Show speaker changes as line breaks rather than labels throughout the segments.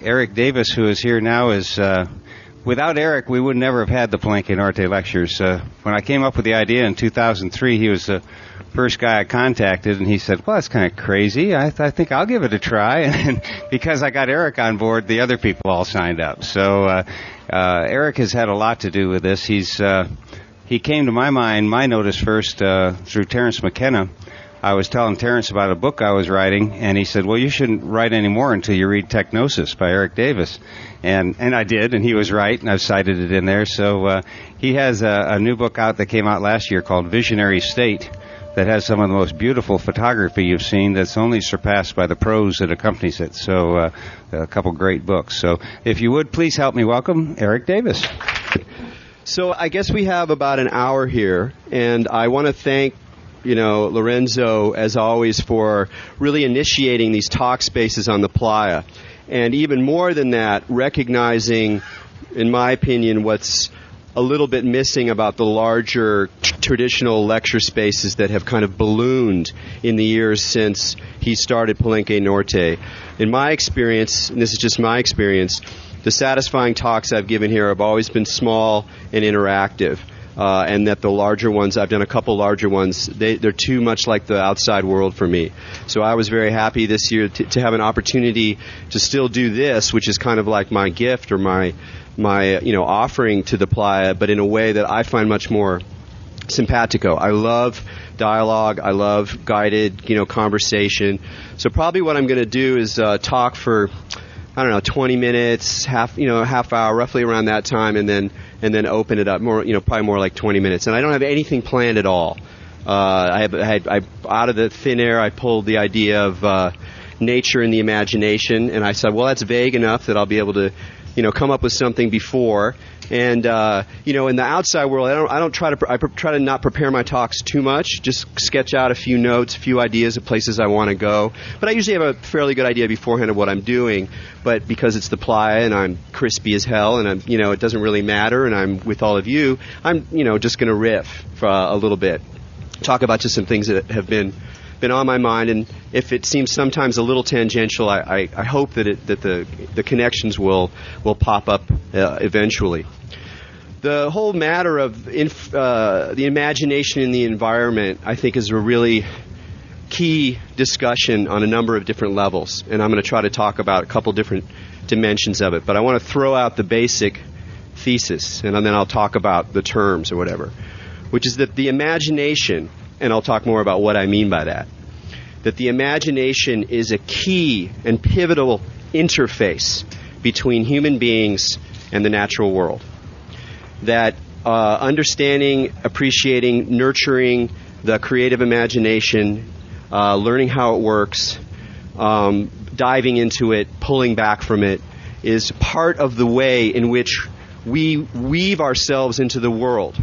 Erik Davis, who is here now, is without Erik, we would never have had the Palenque Norte lectures. When I came up with the idea in 2003, he was the first guy I contacted, and he said, well, that's kind of crazy. I think I'll give it a try. And because I got Erik on board, the other people all signed up. So Erik has had a lot to do with this. He came to my mind, my notice first, through Terence McKenna. I was telling Terence about a book I was writing, and he said, well, you shouldn't write any more until you read Technosis by Erik Davis. And I did, and he was right, and I've cited it in there. So he has a new book out that came out last year called Visionary State that has some of the most beautiful photography you've seen that's only surpassed by the prose that accompanies it. So a couple great books. So if you would, please help me welcome Erik Davis.
So I guess we have about an hour here, and I want to thank Lorenzo, as always, for really initiating these talk spaces on the playa. And even more than that, recognizing, in my opinion, what's a little bit missing about the larger traditional lecture spaces that have kind of ballooned in the years since he started Palenque Norte. In my experience, and this is just my experience, the satisfying talks I've given here have always been small and interactive. And that the larger ones, I've done a couple larger ones, they're too much like the outside world for me. So I was very happy this year to have an opportunity to still do this, which is kind of like my gift or my offering to the playa, but in a way that I find much more simpatico. I love dialogue. I love guided, conversation. So probably what I'm going to do is talk for 20 minutes, half hour, roughly around that time, and then open it up more, probably more like 20 minutes. And I don't have anything planned at all. I out of the thin air, I pulled the idea of nature and the imagination, and I said, well, that's vague enough that I'll be able to, come up with something before. And in the outside world, I try to not prepare my talks too much. Just sketch out a few notes, a few ideas of places I want to go. But I usually have a fairly good idea beforehand of what I'm doing. But because it's the playa and I'm crispy as hell, and I'm it doesn't really matter, and I'm with all of you, I'm just going to riff for a little bit, talk about just some things that have been on my mind, and if it seems sometimes a little tangential, I hope that the connections will pop up eventually. The whole matter of the imagination in the environment, I think, is a really key discussion on a number of different levels, and I'm going to try to talk about a couple different dimensions of it. But I want to throw out the basic thesis, and then I'll talk about the terms or whatever, which is that the imagination, and I'll talk more about what I mean by that the imagination is a key and pivotal interface between human beings and the natural world. That understanding, appreciating, nurturing the creative imagination, learning how it works, diving into it, pulling back from it, is part of the way in which we weave ourselves into the world.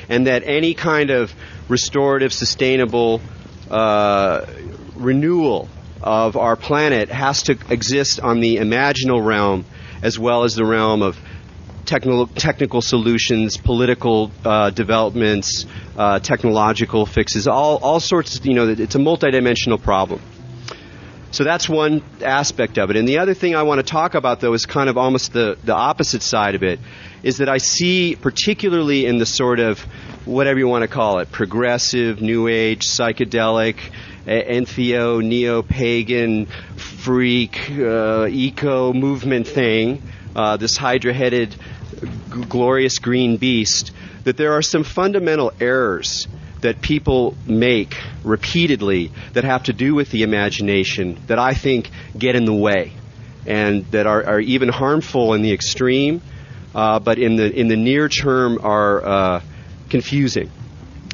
And that any kind of restorative, sustainable renewal of our planet has to exist on the imaginal realm as well as the realm of technical solutions, political developments, technological fixes, all sorts. It's a multidimensional problem. So that's one aspect of it. And the other thing I want to talk about, though, is kind of almost the opposite side of it, is that I see, particularly in the sort of, whatever you want to call it, progressive, new age, psychedelic, entheo, neo-pagan, freak, eco-movement thing, this hydra-headed, glorious green beast, that there are some fundamental errors that people make repeatedly that have to do with the imagination that I think get in the way and that are even harmful in the extreme, but in the near term are confusing.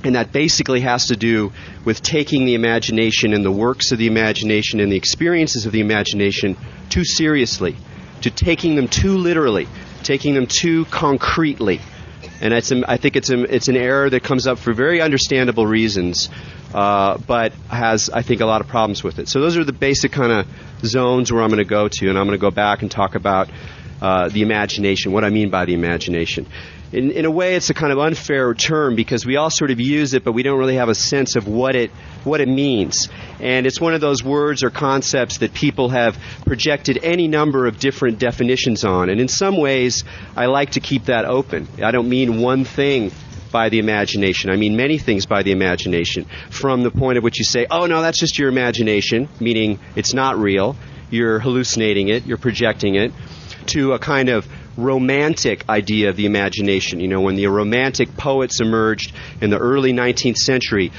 And that basically has to do with taking the imagination and the works of the imagination and the experiences of the imagination too seriously, to taking them too literally, taking them too concretely. And I think it's an error that comes up for very understandable reasons, but has, I think, a lot of problems with it. So those are the basic kind of zones where I'm going to go to, and I'm going to go back and talk about the imagination, what I mean by the imagination. In a way, it's a kind of unfair term because we all sort of use it, but we don't really have a sense of what it means. And it's one of those words or concepts that people have projected any number of different definitions on. And in some ways, I like to keep that open. I don't mean one thing by the imagination. I mean many things by the imagination. From the point at which you say, oh, no, that's just your imagination, meaning it's not real. You're hallucinating it. You're projecting it. To a kind of romantic idea of the imagination. You know, when the romantic poets emerged in the early 19th century,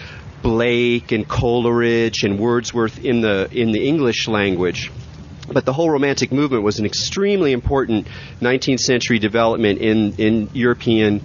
Blake and Coleridge and Wordsworth in the English language. But the whole Romantic movement was an extremely important 19th century development in European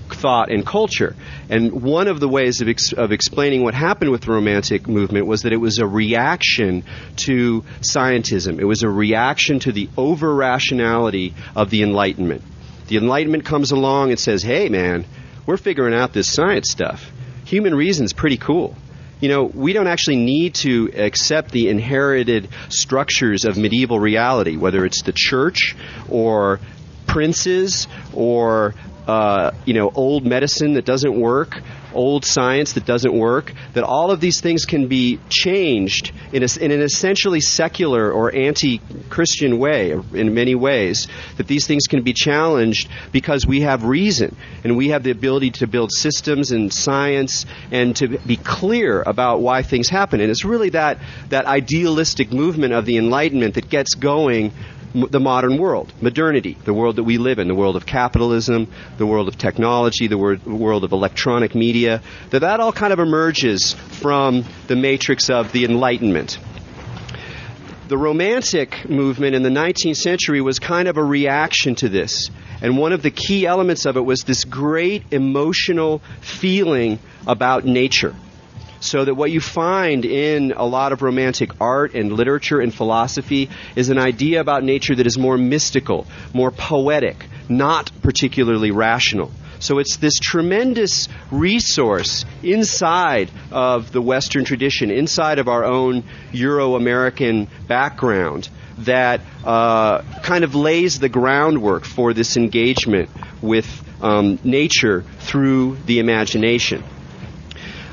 thought and culture. And one of the ways of explaining what happened with the Romantic movement was that it was a reaction to scientism. It was a reaction to the over-rationality of the Enlightenment. The Enlightenment comes along and says, hey, man, we're figuring out this science stuff. Human reason's pretty cool. You know, we don't actually need to accept the inherited structures of medieval reality, whether it's the church or princes or old medicine that doesn't work, old science that doesn't work, that all of these things can be changed in an essentially secular or anti-Christian way, in many ways, that these things can be challenged because we have reason and we have the ability to build systems and science and to be clear about why things happen. And it's really that idealistic movement of the Enlightenment that gets going the modern world, modernity, the world that we live in, the world of capitalism, the world of technology, the world of electronic media, that all kind of emerges from the matrix of the Enlightenment. The Romantic movement in the 19th century was kind of a reaction to this. And one of the key elements of it was this great emotional feeling about nature. So that what you find in a lot of Romantic art and literature and philosophy is an idea about nature that is more mystical, more poetic, not particularly rational. So it's this tremendous resource inside of the Western tradition, inside of our own Euro-American background, that kind of lays the groundwork for this engagement with nature through the imagination.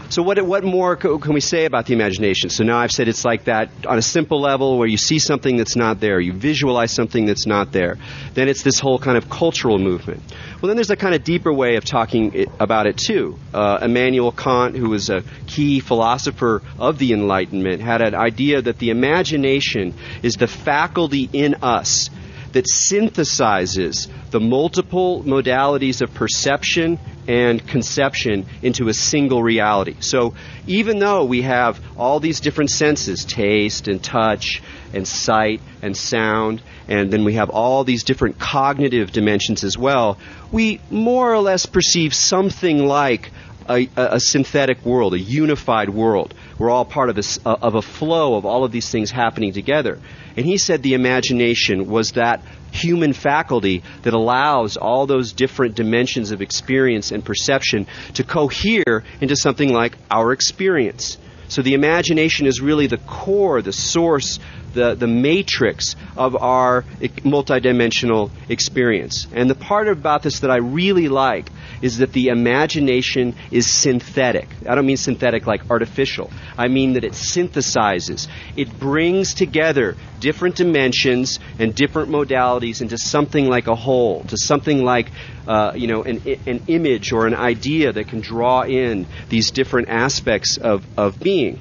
So what more can we say about the imagination? So now I've said it's like that on a simple level where you see something that's not there, you visualize something that's not there. Then it's this whole kind of cultural movement. Well, then there's a kind of deeper way of talking about it too. Immanuel Kant, who was a key philosopher of the Enlightenment, had an idea that the imagination is the faculty in us that synthesizes the multiple modalities of perception and conception into a single reality. So even though we have all these different senses, taste and touch and sight and sound, and then we have all these different cognitive dimensions as well, we more or less perceive something like a synthetic world, a unified world. We're all part of a flow of all of these things happening together. And he said the imagination was that human faculty that allows all those different dimensions of experience and perception to cohere into something like our experience. So the imagination is really the core, the source, the matrix of our multidimensional experience. And the part about this that I really like is that the imagination is synthetic. I don't mean synthetic like artificial. I mean that it synthesizes. It brings together different dimensions and different modalities into something like a whole, to something like an image or an idea that can draw in these different aspects of being.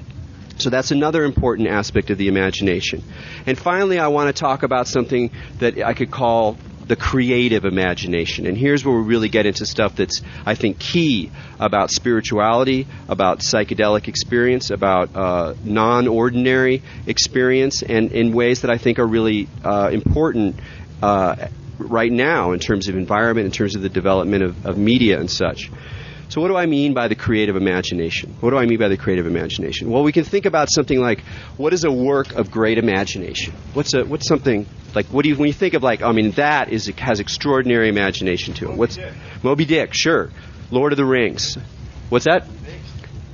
So that's another important aspect of the imagination. And finally, I want to talk about something that I could call the creative imagination. And here's where we really get into stuff that's, I think, key about spirituality, about psychedelic experience, about non-ordinary experience, and in ways that I think are really important right now in terms of environment, in terms of the development of media and such. So what do I mean by the creative imagination? What do I mean by the creative imagination? Well, we can think about something like, what is a work of great imagination? What's something like, when you think of that has extraordinary imagination to it. Moby Dick, sure. Lord of the Rings. What's that?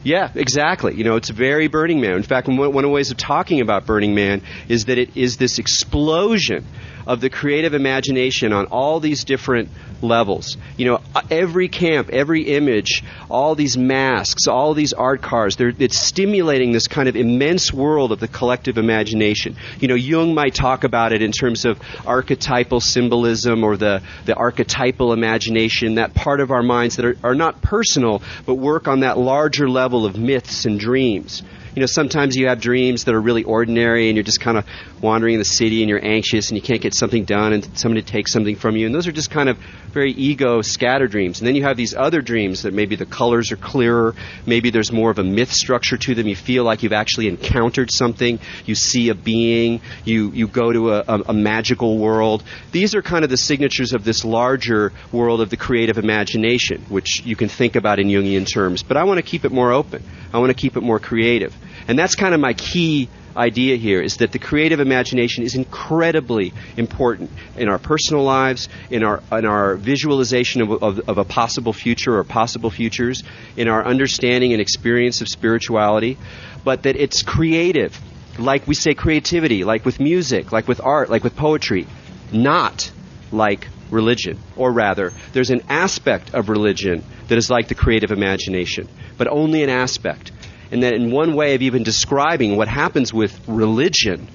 Yeah, exactly. It's very Burning Man. In fact, one of the ways of talking about Burning Man is that it is this explosion of the creative imagination on all these different levels. You know, every camp, every image, all these masks, all these art cars, it's stimulating this kind of immense world of the collective imagination. You know, Jung might talk about it in terms of archetypal symbolism or the archetypal imagination, that part of our minds that are not personal, but work on that larger level of myths and dreams. You know, sometimes you have dreams that are really ordinary and you're just kind of wandering in the city and you're anxious and you can't get something done and somebody takes something from you. And those are just kind of very ego scatter dreams. And then you have these other dreams that maybe the colors are clearer, maybe there's more of a myth structure to them. You feel like you've actually encountered something. You see a being. You go to a magical world. These are kind of the signatures of this larger world of the creative imagination, which you can think about in Jungian terms. But I want to keep it more open. I want to keep it more creative. And that's kind of my key idea here, is that the creative imagination is incredibly important in our personal lives, in our visualization of a possible future or possible futures, in our understanding and experience of spirituality, but that it's creative, like we say creativity, like with music, like with art, like with poetry, not like religion. Or rather, there's an aspect of religion that is like the creative imagination, but only an aspect. And that in one way of even describing what happens with religion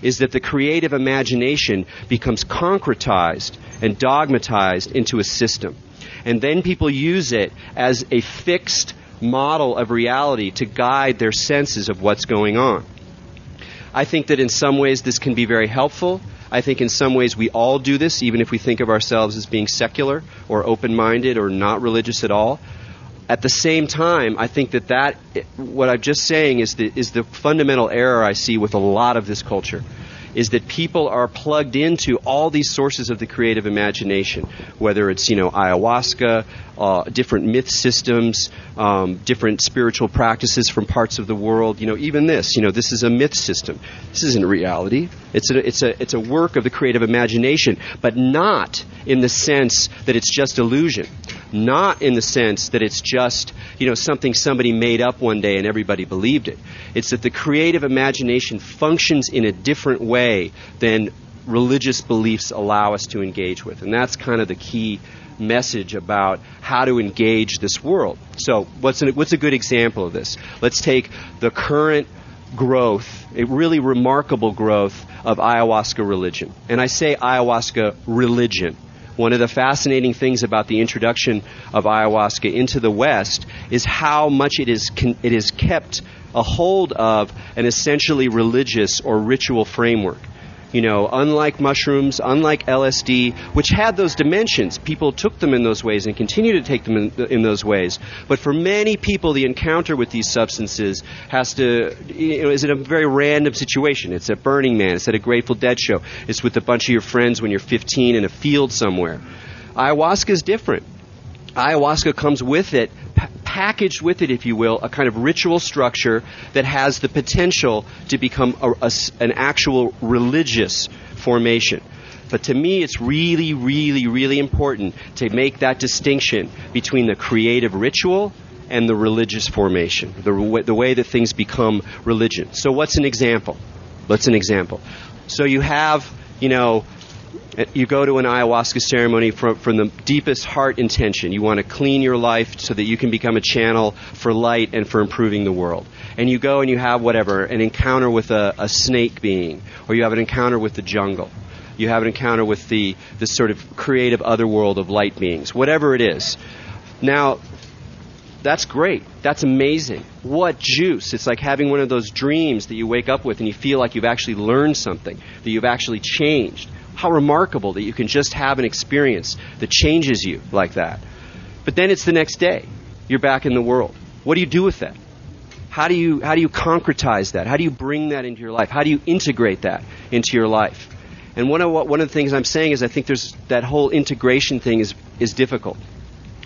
is that the creative imagination becomes concretized and dogmatized into a system. And then people use it as a fixed model of reality to guide their senses of what's going on. I think that in some ways this can be very helpful. I think in some ways we all do this, even if we think of ourselves as being secular or open-minded or not religious at all. At the same time, I think that what I'm just saying is the fundamental error I see with a lot of this culture, is that people are plugged into all these sources of the creative imagination, whether it's, you know, ayahuasca, different myth systems, different spiritual practices from parts of the world. You know, even this, you know, this is a myth system. This isn't reality. It's a work of the creative imagination, but not in the sense that it's just illusion. Not in the sense that it's just, you know, something somebody made up one day and everybody believed it. It's that the creative imagination functions in a different way than religious beliefs allow us to engage with. And that's kind of the key message about how to engage this world. So what's a good example of this? Let's take the current growth, a really remarkable growth of ayahuasca religion. And I say ayahuasca religion. One of the fascinating things about the introduction of ayahuasca into the West is how much it is kept a hold of an essentially religious or ritual framework. You know, unlike mushrooms, unlike LSD, which had those dimensions, people took them in those ways and continue to take them in those ways. But for many people, the encounter with these substances is in a very random situation. It's at Burning Man, it's at a Grateful Dead show, it's with a bunch of your friends when you're 15 in a field somewhere. Ayahuasca is different. Ayahuasca comes with it, packaged with it, if you will, a kind of ritual structure that has the potential to become an actual religious formation. But to me, it's really, really, really important to make that distinction between the creative ritual and the religious formation, the way that things become religion. So what's an example? So you have, you know, you go to an ayahuasca ceremony from the deepest heart intention. You want to clean your life so that you can become a channel for light and for improving the world. And you go and you have an encounter with a snake being, or you have an encounter with the jungle. You have an encounter with the sort of creative other world of light beings, whatever it is. Now, that's great. That's amazing. What juice. It's like having one of those dreams that you wake up with and you feel like you've actually learned something, that you've actually changed. How remarkable that you can just have an experience that changes you like that. But then it's the next day. You're back in the world. What do you do with that? How do you concretize that? How do you bring that into your life? How do you integrate that into your life? And one of the things I'm saying is I think there's that whole integration thing is difficult.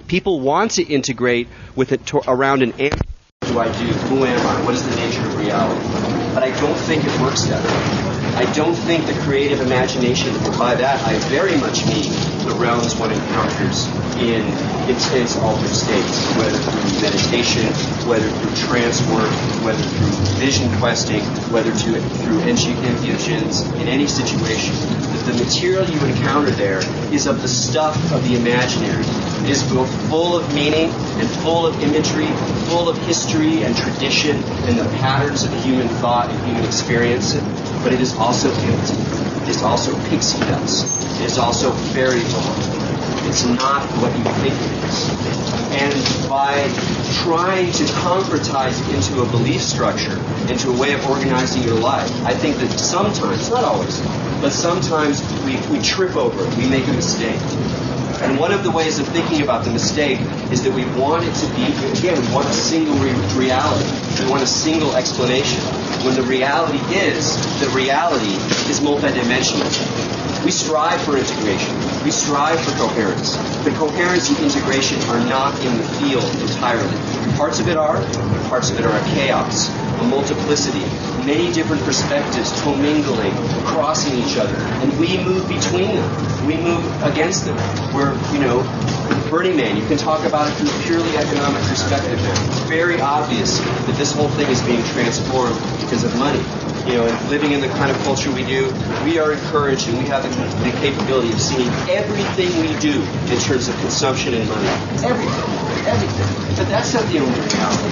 People want to integrate with it around an answer. What do I do? Who am I? What is the nature of reality? But I don't think it works that way. I don't think the creative imagination, and by that I very much mean the realms one encounters in intense altered states, whether through meditation, whether through trance work, whether through vision questing, whether through infusions, in any situation. The material you encounter there is of the stuff of the imaginary. It is both full of meaning and full of imagery, full of history and tradition and the patterns of human thought and human experience. But it is also empty. It is also pixie dust. It is also fairy tale. It's not what you think it is. And by trying to concretize it into a belief structure, into a way of organizing your life, I think that sometimes, not always, but sometimes we trip over it. We make a mistake. And one of the ways of thinking about the mistake is that we want it to be, again, we want a single reality. We want a single explanation. When the reality is multidimensional. We strive for integration. We strive for coherence. But coherence and integration are not in the field entirely. Parts of it are, parts of it are a chaos, a multiplicity, many different perspectives commingling, crossing each other, and we move between them. We move against them. We're, Burning Man, you can talk about it from a purely economic perspective now. It's very obvious that this whole thing is being transformed because of money. And living in the kind of culture we do, we are encouraged and we have the capability of seeing everything we do in terms of consumption and money. Everything. But that's not the only reality.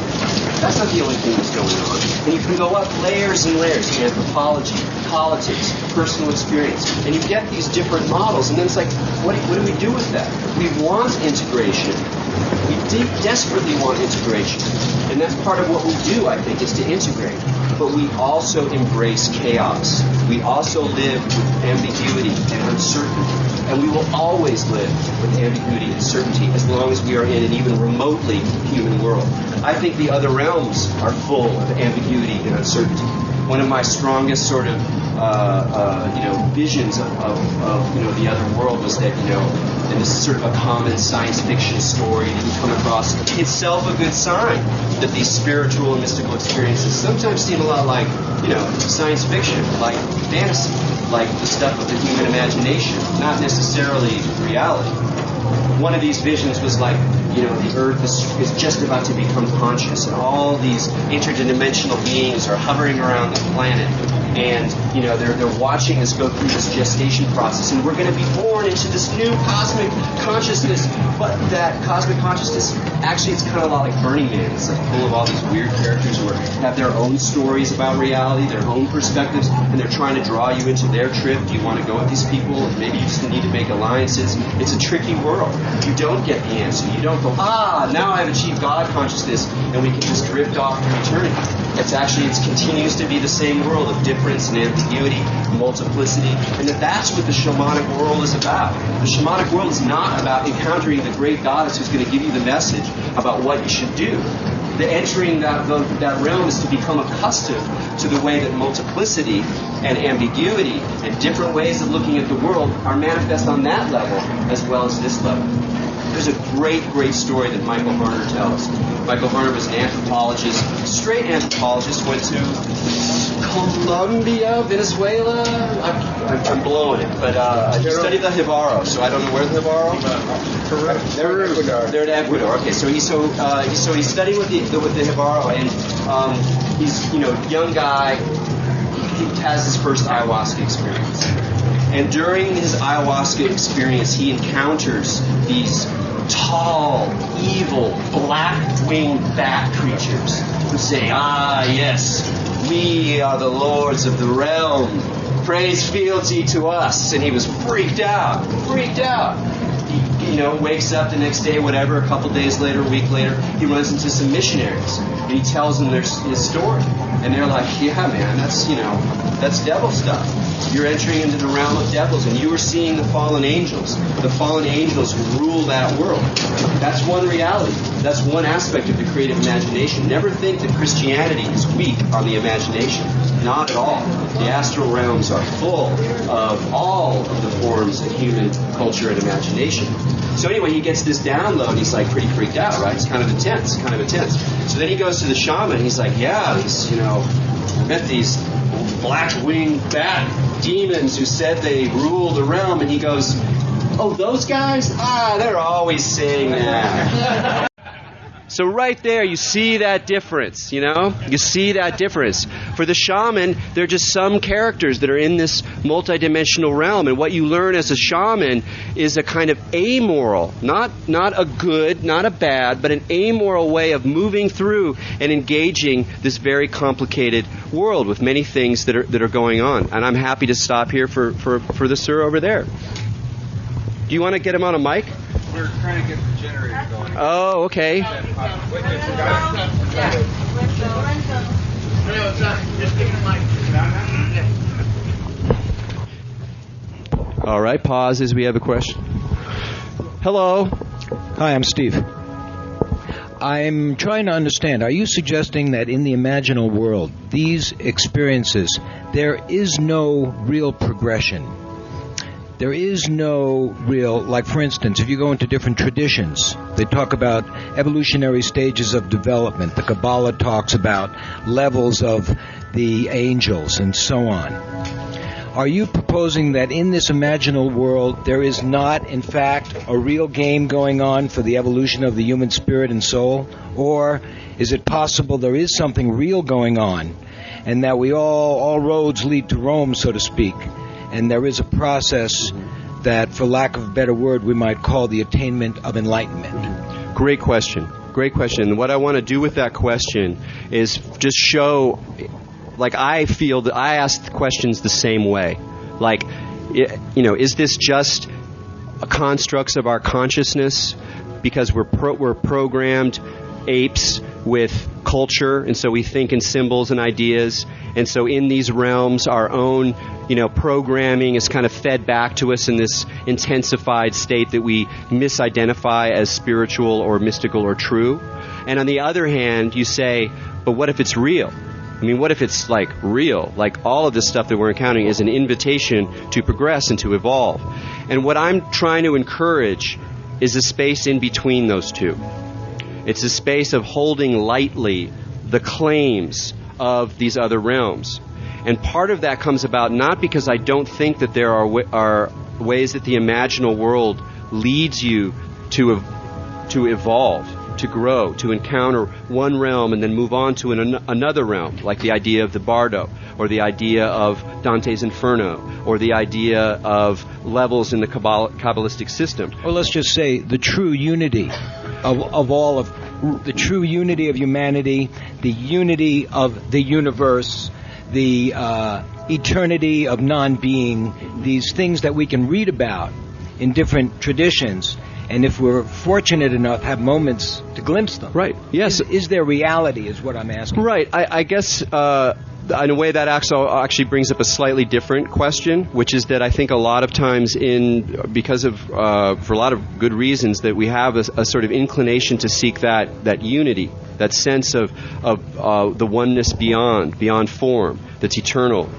That's not the only thing that's going on. And you can go up layers and layers, anthropology, politics, personal experience, and you get these different models, and then it's like, what do we do with that? We want integration. We desperately want integration. And that's part of what we do, I think, is to integrate. But we also embrace chaos. We also live with ambiguity and uncertainty. And we will always live with ambiguity and certainty as long as we are in an even remotely human world. I think the other realms are full of ambiguity and uncertainty. One of my strongest sort of visions of the other world was that, and this is sort of a common science fiction story that you come across, itself a good sign that these spiritual and mystical experiences sometimes seem a lot like, science fiction, like fantasy, like the stuff of the human imagination, not necessarily reality. One of these visions was like, the Earth is just about to become conscious, and all these interdimensional beings are hovering around the planet, and they're watching us go through this gestation process, and we're going to be born into this new cosmic consciousness. But that cosmic consciousness, actually, it's kind of a lot like Burning Man. It's like full of all these weird characters who have their own stories about reality, their own perspectives, and they're trying to draw you into their trip. Do you want to go with these people? Maybe you just need to make alliances. It's a tricky world. You don't get the answer. You don't go, now I've achieved God consciousness, and we can just drift off to eternity. It continues to be the same world of difference and ambiguity, multiplicity, and that's what the shamanic world is about. The shamanic world is not about encountering the great goddess who's going to give you the message about what you should do. The entering that realm is to become accustomed to the way that multiplicity and ambiguity and different ways of looking at the world are manifest on that level as well as this level. There's a great story that Michael Varner tells. Michael Varner was an anthropologist, straight anthropologist, went to Colombia, Venezuela. I'm blowing it, but he studied the Jibaro, so I don't know where the Jibaro.
Correct. They're
in Ecuador. Okay, so he's studying with the Jibaro, and he's young guy. He has his first ayahuasca experience, and during his ayahuasca experience, he encounters these tall, evil, black-winged bat creatures who say, yes, we are the lords of the realm. Praise fealty to us. And he was freaked out. He, wakes up the next day, whatever, a couple days later, a week later, he runs into some missionaries. And he tells them his story. And they're like, yeah, man, that's devil stuff. You're entering into the realm of devils, and you are seeing the fallen angels who rule that world. That's one reality. That's one aspect of the creative imagination. Never think that Christianity is weak on the imagination. Not at all. The astral realms are full of all of the forms of human culture and imagination. So anyway, he gets this download. He's like pretty freaked out, right? It's kind of intense. So then he goes to the shaman. He's like, we met these black-winged bat demons who said they rule the realm. And he goes, those guys? They're always saying that. So right there, you see that difference, you know? You see that difference. For the shaman, they're just some characters that are in this multidimensional realm. And what you learn as a shaman is a kind of amoral, not a good, not a bad, but an amoral way of moving through and engaging this very complicated world with many things that are going on. And I'm happy to stop here for the sir over there. Do you want to get him on a mic?
We're trying to get the generator going.
Oh, okay. All right, pause as we have a question. Hello.
Hi, I'm Steve. I'm trying to understand. Are you suggesting that in the imaginal world, these experiences, there is no real progression? There is no real, like for instance, if you go into different traditions, they talk about evolutionary stages of development. The Kabbalah talks about levels of the angels and so on. Are you proposing that in this imaginal world there is not, in fact, a real game going on for the evolution of the human spirit and soul? Or is it possible there is something real going on and that we all roads lead to Rome, so to speak? And there is a process that, for lack of a better word, we might call the attainment of enlightenment.
Great question. Great question. And what I want to do with that question is just show, like, I feel that I ask the questions the same way. Like, you know, is this just constructs of our consciousness because we're programmed apes with culture, and so we think in symbols and ideas, and so in these realms our own, you know, programming is kind of fed back to us in this intensified state that we misidentify as spiritual or mystical or true. And on the other hand, you say, but what if it's real? I mean, what if it's like real? Like all of this stuff that we're encountering is an invitation to progress and to evolve. And what I'm trying to encourage is a space in between those two. It's a space of holding lightly the claims of these other realms. And part of that comes about not because I don't think that there are ways that the imaginal world leads you to evolve, to grow, to encounter one realm and then move on to another realm, like the idea of the Bardo, or the idea of Dante's Inferno, or the idea of levels in the Kabbalistic system.
Or let's just say the true unity of all of the true unity of humanity, the unity of the universe, the eternity of non-being, these things that we can read about in different traditions, and if we're fortunate enough, have moments to glimpse them.
Right. Yes.
Is there reality, is what I'm asking.
Right. I guess in a way that actually brings up a slightly different question, which is that I think a lot of times because of for a lot of good reasons, that we have a sort of inclination to seek that unity, that sense of the oneness beyond form, that's eternal.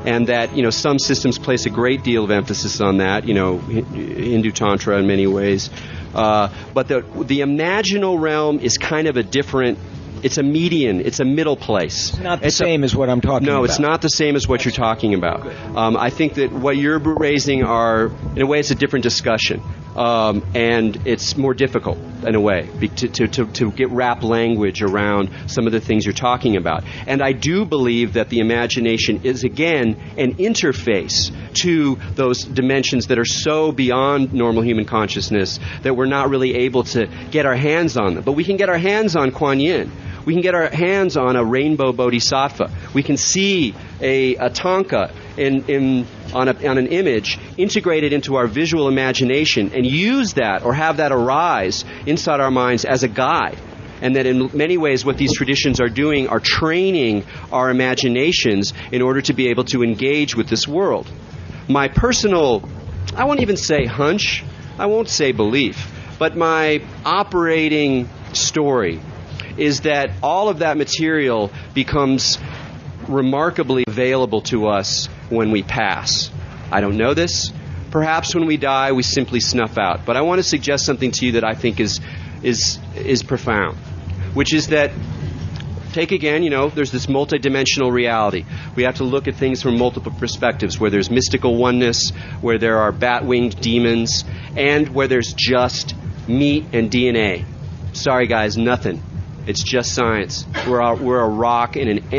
And that, you know, some systems place a great deal of emphasis on that, you know, Hindu Tantra in many ways. But the imaginal realm is kind of a different, it's a median, it's a middle place.
It's not the same as what I'm talking about.
No, it's not the same as what you're talking about. I think that what you're raising are, in a way, it's a different discussion. And it's more difficult, in a way, to get rap language around some of the things you're talking about. And I do believe that the imagination is, again, an interface to those dimensions that are so beyond normal human consciousness that we're not really able to get our hands on them. But we can get our hands on Kuan Yin. We can get our hands on a rainbow bodhisattva. We can see a tanka on an image integrated into our visual imagination and use that or have that arise inside our minds as a guide. And that in many ways what these traditions are doing are training our imaginations in order to be able to engage with this world. My personal, I won't even say hunch, I won't say belief, but my operating story is that all of that material becomes remarkably available to us when we pass. I don't know this. Perhaps when we die, we simply snuff out. But I want to suggest something to you that I think is profound, which is that, take again, you know, there's this multidimensional reality. We have to look at things from multiple perspectives, where there's mystical oneness, where there are bat-winged demons, and where there's just meat and DNA. Sorry, guys, nothing. It's just science. We're a rock in an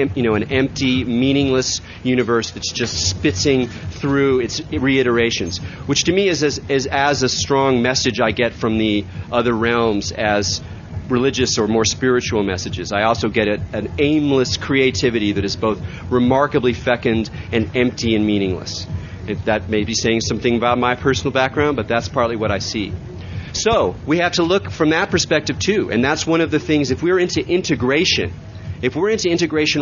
empty, meaningless universe that's just spitting through its reiterations, which to me is as a strong message I get from the other realms as religious or more spiritual messages. I also get an aimless creativity that is both remarkably fecund and empty and meaningless. That may be saying something about my personal background, but that's partly what I see. So we have to look from that perspective too, and that's one of the things. If we're into integration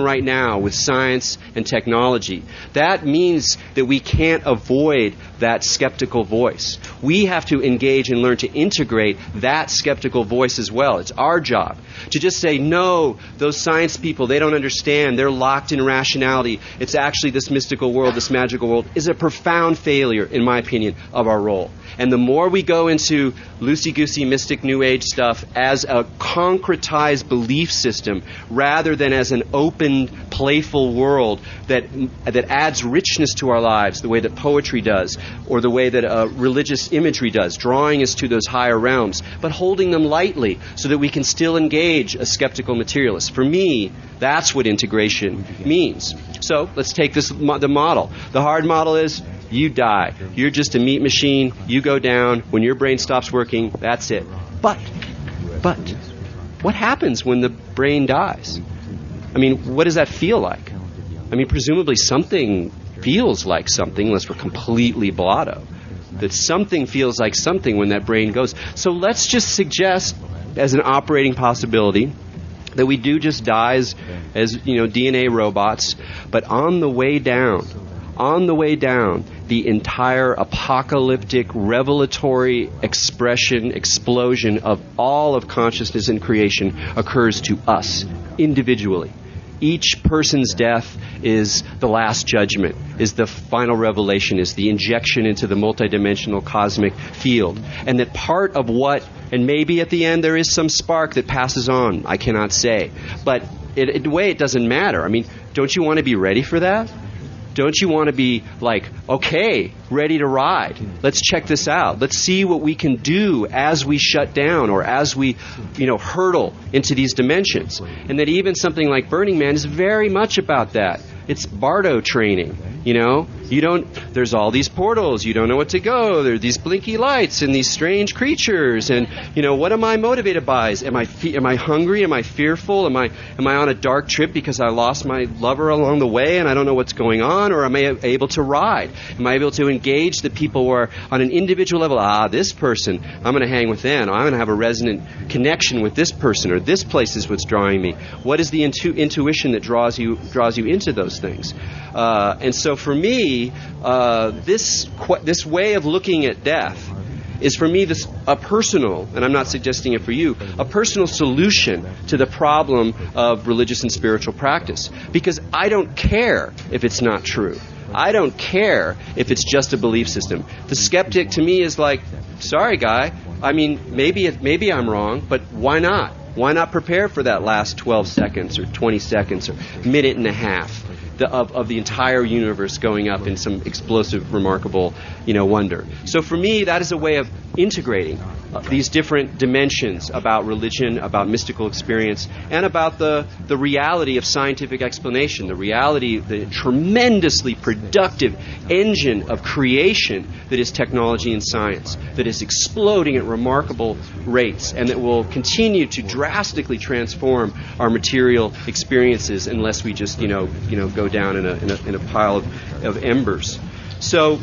right now with science and technology, that means that we can't avoid that skeptical voice. We have to engage and learn to integrate that skeptical voice as well. It's our job to just say, no, those science people, they don't understand. They're locked in rationality. It's actually this mystical world, this magical world, is a profound failure, in my opinion, of our role. And the more we go into loosey-goosey, mystic, New Age stuff as a concretized belief system rather than as an open, playful world that adds richness to our lives, the way that poetry does, or the way that religious imagery does, drawing us to those higher realms, but holding them lightly so that we can still engage a skeptical materialist. For me, that's what integration means. So let's take the model. The hard model is you die. You're just a meat machine. You go down. When your brain stops working, that's it. But, what happens when the brain dies? I mean, what does that feel like? I mean, presumably something feels like something, unless we're completely blotto. That something feels like something when that brain goes. So let's just suggest, as an operating possibility, that we do just die as DNA robots, but on the way down, the entire apocalyptic, revelatory explosion of all of consciousness and creation occurs to us individually. Each person's death is the last judgment, is the final revelation, is the injection into the multidimensional cosmic field. And that part of what, and maybe at the end there is some spark that passes on, I cannot say. But in a way it doesn't matter. I mean, don't you want to be ready for that? Don't you want to be like, okay, ready to ride? Let's check this out. Let's see what we can do as we shut down or as we, hurtle into these dimensions. And that even something like Burning Man is very much about that. It's Bardo training, there's all these portals, you don't know what to go, there are these blinky lights and these strange creatures, and, what am I motivated by? Am I hungry? Am I fearful? Am I on a dark trip because I lost my lover along the way and I don't know what's going on? Or am I able to ride? Am I able to engage the people who are on an individual level? This person, I'm going to hang with them. I'm going to have a resonant connection with this person, or this place is what's drawing me. What is the intuition that draws you into those things? And so for me, this way of looking at death is for me a personal, and I'm not suggesting it for you, a personal solution to the problem of religious and spiritual practice. Because I don't care if it's not true. I don't care if it's just a belief system. The skeptic to me is like, sorry guy, I mean, maybe I'm wrong, but why not? Why not prepare for that last 12 seconds or 20 seconds or minute and a half of the entire universe going up in some explosive, remarkable, wonder. So for me, that is a way of integrating these different dimensions about religion, about mystical experience, and about the reality of scientific explanation, the tremendously productive engine of creation that is technology and science, that is exploding at remarkable rates, and that will continue to drastically transform our material experiences unless we just, go down in a pile of embers. So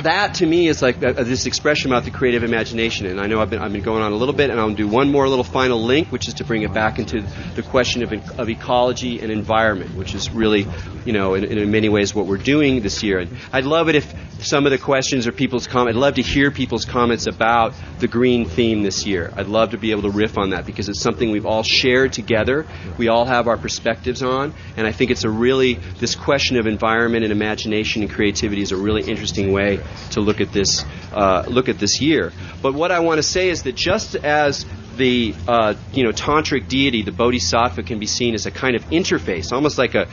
that to me is like this expression about the creative imagination, and I know I've been going on a little bit, and I'll do one more little final link, which is to bring it back into the question of ecology and environment, which is really, in many ways what we're doing this year. And I'd love it if some of the questions or people's comments, I'd love to hear people's comments about the green theme this year. I'd love to be able to riff on that because it's something we've all shared together. We all have our perspectives on, and I think it's this question of environment and imagination and creativity is a really interesting way to look at this year. But what I want to say is that just as the tantric deity, the bodhisattva, can be seen as a kind of interface, almost like a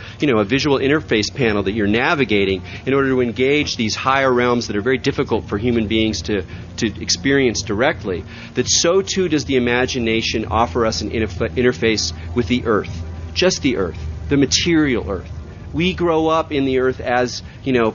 visual interface panel that you're navigating in order to engage these higher realms that are very difficult for human beings to experience directly. That so too does the imagination offer us an interface with the earth, just the earth, the material earth. We grow up in the earth as,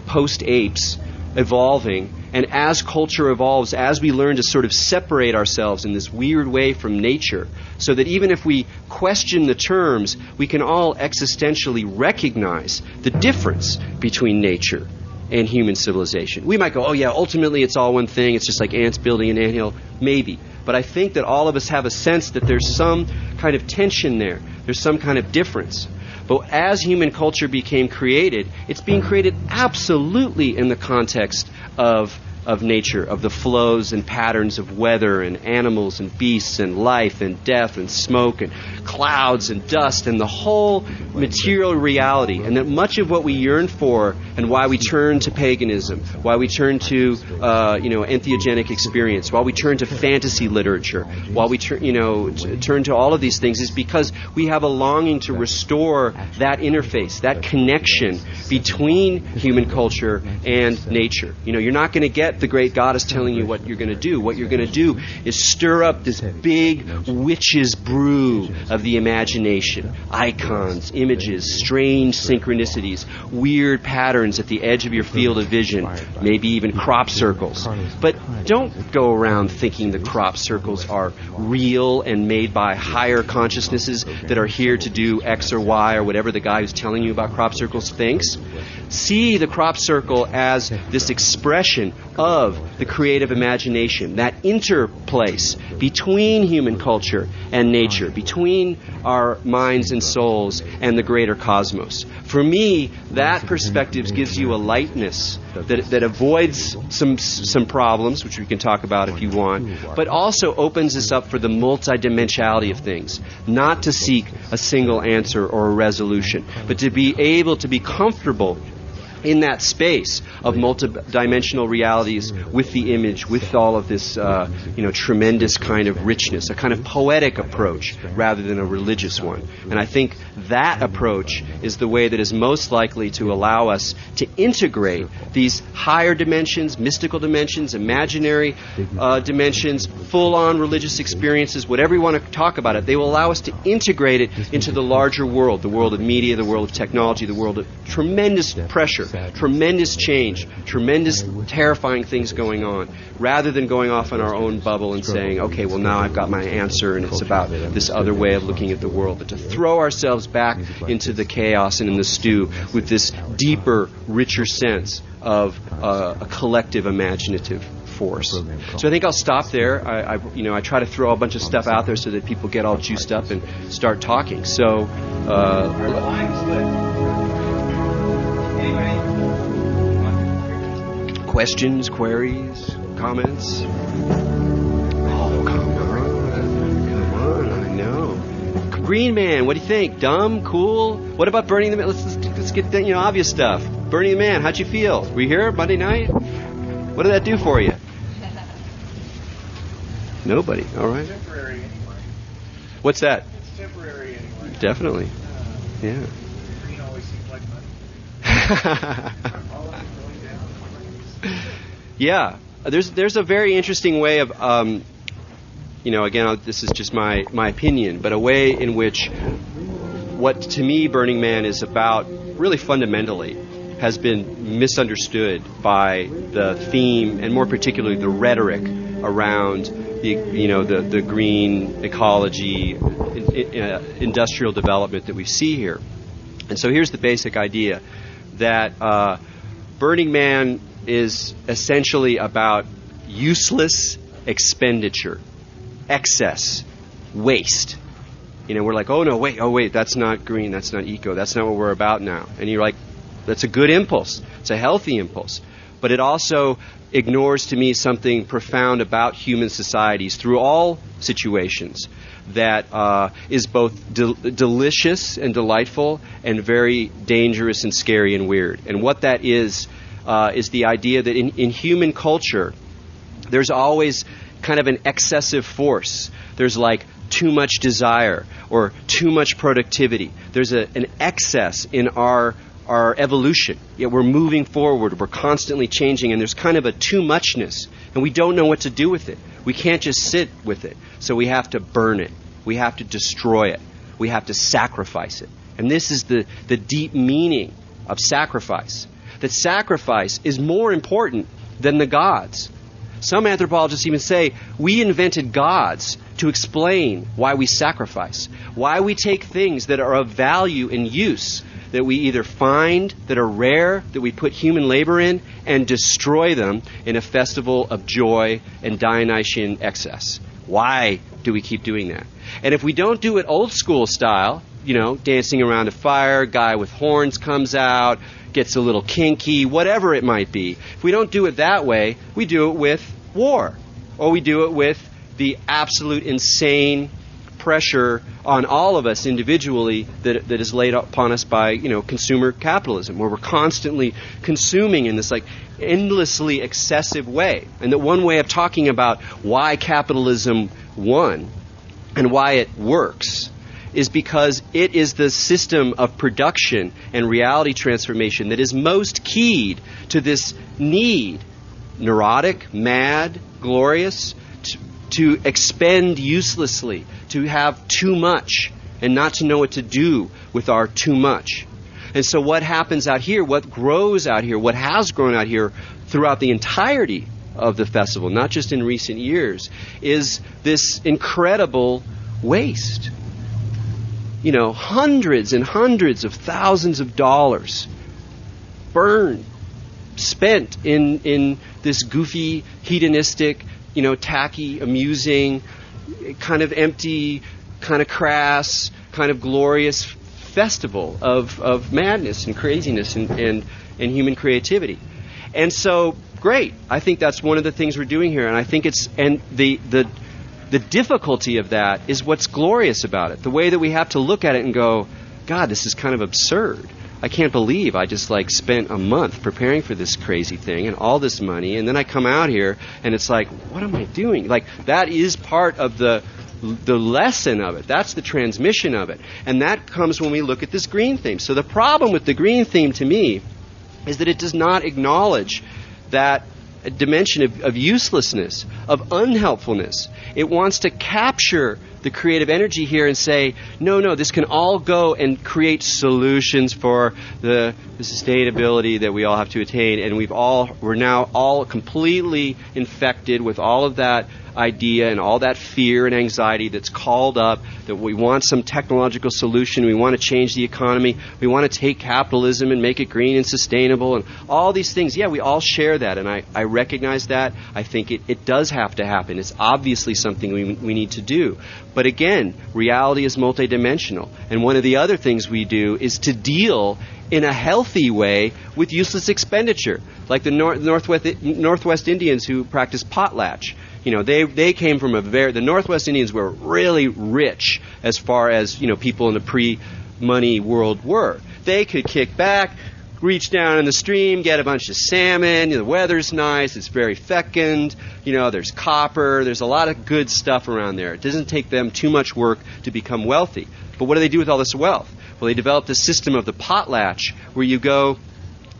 post-apes, evolving, and as culture evolves, as we learn to sort of separate ourselves in this weird way from nature, so that even if we question the terms, we can all existentially recognize the difference between nature and human civilization. We might go, oh yeah, ultimately it's all one thing, it's just like ants building an anthill. Maybe. But I think that all of us have a sense that there's some kind of tension there. There's some kind of difference. But as human culture became created, it's being created absolutely in the context of nature, of the flows and patterns of weather and animals and beasts and life and death and smoke and clouds and dust and the whole material reality. And that much of what we yearn for and why we turn to paganism, why we turn to entheogenic experience, why we turn to fantasy literature, why we turn to all of these things, is because we have a longing to restore that interface, that connection between human culture and nature. You're not going to get the great goddess telling you what you're going to do. What you're going to do is stir up this big witch's brew of the imagination. Icons, images, strange synchronicities, weird patterns at the edge of your field of vision, maybe even crop circles. But don't go around thinking the crop circles are real and made by higher consciousnesses that are here to do X or Y or whatever the guy who's telling you about crop circles thinks. See the crop circle as this expression of the creative imagination, that interplace between human culture and nature, between our minds and souls and the greater cosmos. For me, that perspective gives you a lightness that avoids some problems, which we can talk about if you want, but also opens us up for the multidimensionality of things. Not to seek a single answer or a resolution, but to be able to be comfortable in that space of multidimensional realities with the image, with all of this, tremendous kind of richness, a kind of poetic approach rather than a religious one. And I think that approach is the way that is most likely to allow us to integrate these higher dimensions, mystical dimensions, imaginary dimensions, full-on religious experiences, whatever you want to talk about it. They will allow us to integrate it into the larger world, the world of media, the world of technology, the world of tremendous pressure, tremendous change, tremendous terrifying things going on, rather than going off in our own bubble and saying, okay, well now I've got my answer and it's about this other way of looking at the world. But to throw ourselves back into the chaos and in the stew with this deeper, richer sense of a collective imaginative force. So I think I'll stop there. I try to throw a bunch of stuff out there so that people get all juiced up and start talking. So questions, queries, comments? Oh, come on, I know. Green Man, what do you think? Dumb? Cool? What about Burning the Man? Let's get the obvious stuff. Burning the Man, how'd you feel? Were you here Monday night? What did that do for you? Nobody. All right.
It's temporary anyway.
What's that?
It's temporary anyway.
Definitely. Yeah.
Green always seems like money.
Yeah, there's a very interesting way of, again, this is just my opinion, but a way in which what to me Burning Man is about, really fundamentally, has been misunderstood by the theme and more particularly the rhetoric around the green ecology, industrial development that we see here. And so here's the basic idea that Burning Man is essentially about useless expenditure, excess, waste. We're like, oh wait, that's not green, that's not eco, that's not what we're about now. And you're like, that's a good impulse, it's a healthy impulse. But it also ignores to me something profound about human societies through all situations that is both delicious and delightful and very dangerous and scary and weird. And what that is the idea that in human culture, there's always kind of an excessive force. There's like too much desire or too much productivity. There's an excess in our evolution. Yet we're moving forward. We're constantly changing, and there's kind of a too muchness, and we don't know what to do with it. We can't just sit with it. So we have to burn it. We have to destroy it. We have to sacrifice it. And this is the deep meaning of sacrifice. That sacrifice is more important than the gods. Some anthropologists even say we invented gods to explain why we sacrifice, why we take things that are of value and use, that we either find that are rare, that we put human labor in, and destroy them in a festival of joy and Dionysian excess. Why do we keep doing that? And if we don't do it old school style, dancing around a fire, guy with horns comes out, gets a little kinky, whatever it might be. If we don't do it that way, we do it with war. Or we do it with the absolute insane pressure on all of us individually that is laid upon us by, consumer capitalism, where we're constantly consuming in this endlessly excessive way. And that one way of talking about why capitalism won and why it works is because it is the system of production and reality transformation that is most keyed to this need, neurotic, mad, glorious, to expend uselessly, to have too much and not to know what to do with our too much. And so what happens out here, what grows out here, what has grown out here throughout the entirety of the festival, not just in recent years, is this incredible waste. Hundreds and hundreds of thousands of dollars burned, spent in this goofy, hedonistic, tacky, amusing, kind of empty, kind of crass, kind of glorious festival of madness and craziness and human creativity. And so, great. I think that's one of the things we're doing here, and I think the difficulty of that is what's glorious about it. The way that we have to look at it and go, God, this is kind of absurd. I can't believe I just spent a month preparing for this crazy thing and all this money, and then I come out here and it's like, what am I doing? That is part of the lesson of it. That's the transmission of it. And that comes when we look at this green theme. So the problem with the green theme to me is that it does not acknowledge that dimension of uselessness, of unhelpfulness. It wants to capture the creative energy here and say, no, this can all go and create solutions for the sustainability that we all have to attain. And we're now all completely infected with all of that idea and all that fear and anxiety that's called up, that we want some technological solution, we want to change the economy, we want to take capitalism and make it green and sustainable, and all these things. Yeah, we all share that, and I recognize that. I think it does have to happen. It's obviously something we need to do. But again, reality is multidimensional, and one of the other things we do is to deal in a healthy way with useless expenditure, like the Northwest Indians who practice potlatch. They came from the Northwest Indians were really rich as far as, people in the pre-money world were. They could kick back, reach down in the stream, get a bunch of salmon, the weather's nice, it's very fecund, there's copper, there's a lot of good stuff around there. It doesn't take them too much work to become wealthy. But what do they do with all this wealth? Well, they developed a system of the potlatch where you go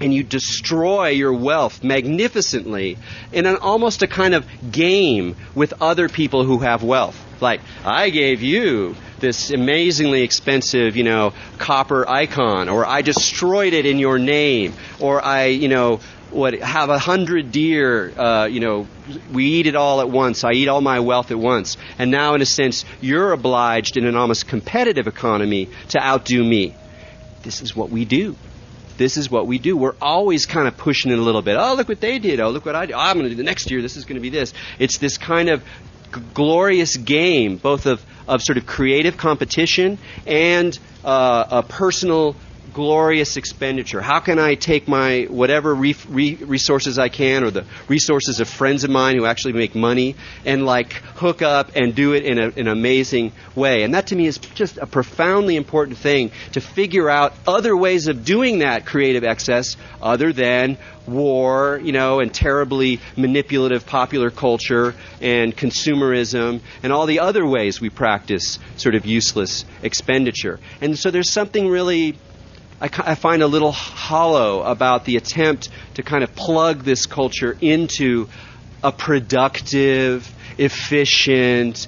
and you destroy your wealth magnificently in almost a kind of game with other people who have wealth. Like, I gave you this amazingly expensive, copper icon, or I destroyed it in your name, or I, have 100 deer, we eat it all at once. I eat all my wealth at once. And now, in a sense, you're obliged in an almost competitive economy to outdo me. This is what we do. This is what we do. We're always kind of pushing it a little bit. Oh, look what they did. Oh, look what I did. Oh, I'm going to do the next year. This is going to be this. It's this kind of glorious game, both of sort of creative competition and a personal glorious expenditure? How can I take my whatever resources I can, or the resources of friends of mine who actually make money, and like hook up and do it in an amazing way? And that to me is just a profoundly important thing, to figure out other ways of doing that creative excess other than war, and terribly manipulative popular culture and consumerism and all the other ways we practice sort of useless expenditure. And so there's something really, I find a little hollow about the attempt to kind of plug this culture into a productive, efficient,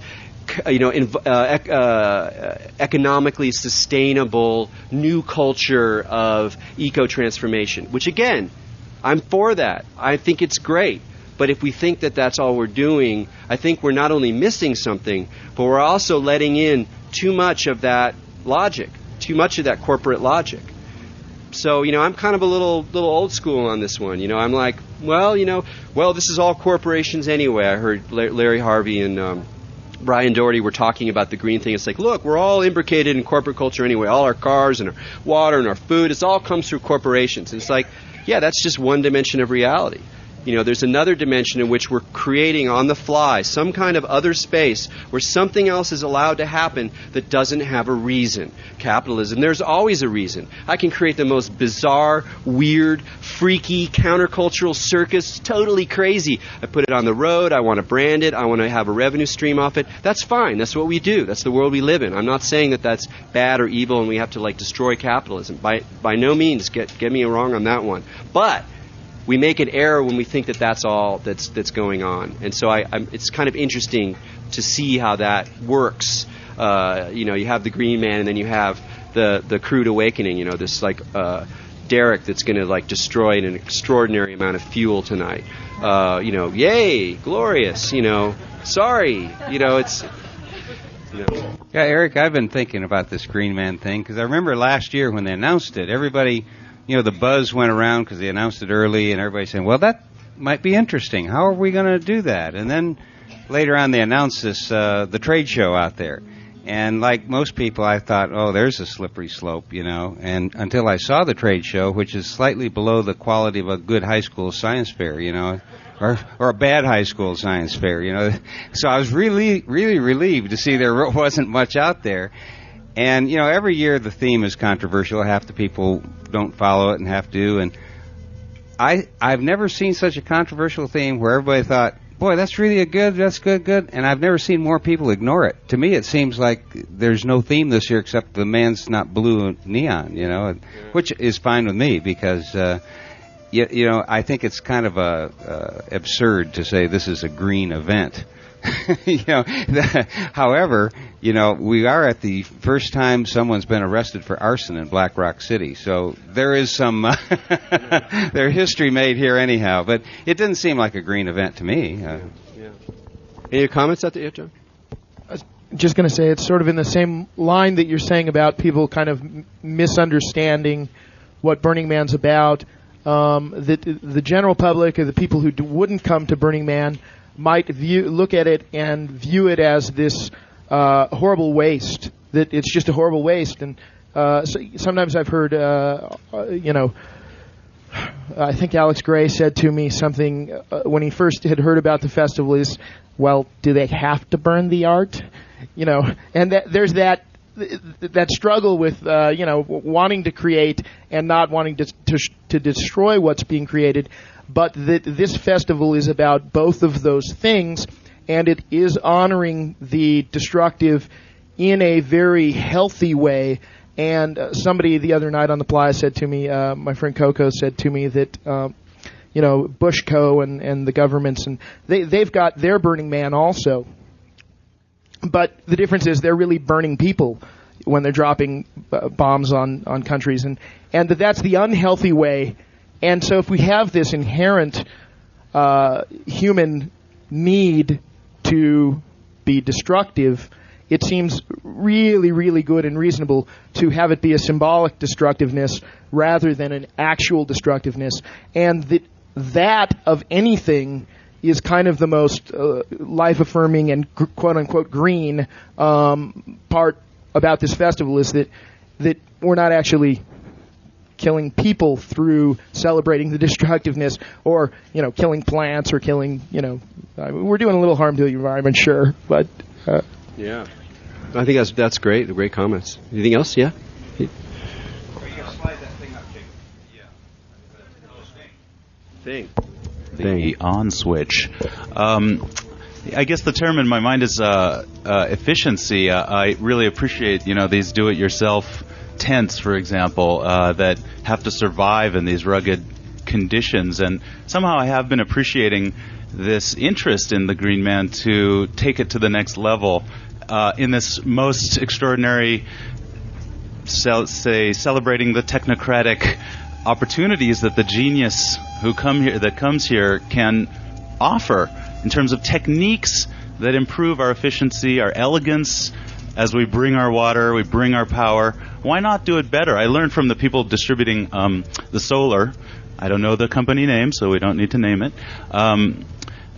economically sustainable new culture of eco-transformation, which again, I'm for that. I think it's great. But if we think that that's all we're doing, I think we're not only missing something, but we're also letting in too much of that logic, too much of that corporate logic. So, I'm kind of a little old school on this one. I'm like, well, this is all corporations anyway. I heard Larry Harvey and Brian Doherty were talking about the green thing. It's like, look, we're all imbricated in corporate culture anyway. All our cars and our water and our food, it all comes through corporations. And it's like, yeah, that's just one dimension of reality. There's another dimension in which we're creating on the fly some kind of other space where something else is allowed to happen that doesn't have a reason. Capitalism, there's always a reason. I can create the most bizarre, weird, freaky, countercultural circus, totally crazy. I put it on the road, I want to brand it, I want to have a revenue stream off it. That's fine, that's what we do, that's the world we live in. I'm not saying that that's bad or evil and we have to destroy capitalism. By no means, get me wrong on that one. But we make an error when we think that that's all that's going on. And so it's kind of interesting to see how that works. You have the Green Man, and then you have the crude awakening, this derrick that's going to destroy an extraordinary amount of fuel tonight. Yay, glorious, sorry, it's...
Yeah, Eric, I've been thinking about this Green Man thing, because I remember last year when they announced it, everybody... the buzz went around because they announced it early, and everybody saying, well, that might be interesting. How are we going to do that? And then later on they announced this, the trade show out there. And like most people, I thought, oh, there's a slippery slope, And until I saw the trade show, which is slightly below the quality of a good high school science fair, or a bad high school science fair, So I was really, really relieved to see there wasn't much out there. And, every year the theme is controversial. Half the people don't follow it and have to. And I've never seen such a controversial theme where everybody thought, boy, that's really that's good. And I've never seen more people ignore it. To me, it seems like there's no theme this year except the man's not blue neon, which is fine with me because, I think it's kind of absurd to say this is a green event. However, we are at the first time someone's been arrested for arson in Black Rock City, so there is some their history made here anyhow. But it didn't seem like a green event to me.
Any comments at the end, John?
I was just going to say it's sort of in the same line that you're saying about people kind of misunderstanding what Burning Man's about. The general public or the people who wouldn't come to Burning Man might look at it and view it as this horrible waste, that it's just a horrible waste. And so sometimes I've heard, I think Alex Gray said to me something when he first had heard about the festival is, well, do they have to burn the art? And there's that struggle with, wanting to create and not wanting to destroy what's being created. But this festival is about both of those things, and it is honoring the destructive in a very healthy way. And somebody the other night on the playa said to me, my friend Coco said to me that, Bushco and the governments, and they've got their Burning Man also. But the difference is they're really burning people when they're dropping bombs on countries. And that's the unhealthy way. And so if we have this inherent human need to be destructive, it seems really, really good and reasonable to have it be a symbolic destructiveness rather than an actual destructiveness. And that of anything is kind of the most life-affirming and quote-unquote green part about this festival is that we're not actually killing people through celebrating the destructiveness, or killing plants, or killing we're doing a little harm to the environment, sure, but
yeah, I think that's great. Great comments. Anything else? Yeah.
The on switch. I guess the term in my mind is efficiency. I really appreciate these do-it-yourself tents, for example, that have to survive in these rugged conditions, and somehow I have been appreciating this interest in the Green Man to take it to the next level in this most extraordinary, celebrating the technocratic opportunities that the genius that comes here can offer in terms of techniques that improve our efficiency, our elegance, as we bring our water, we bring our power. Why not do it better? I learned from the people distributing the solar. I don't know the company name, so we don't need to name it.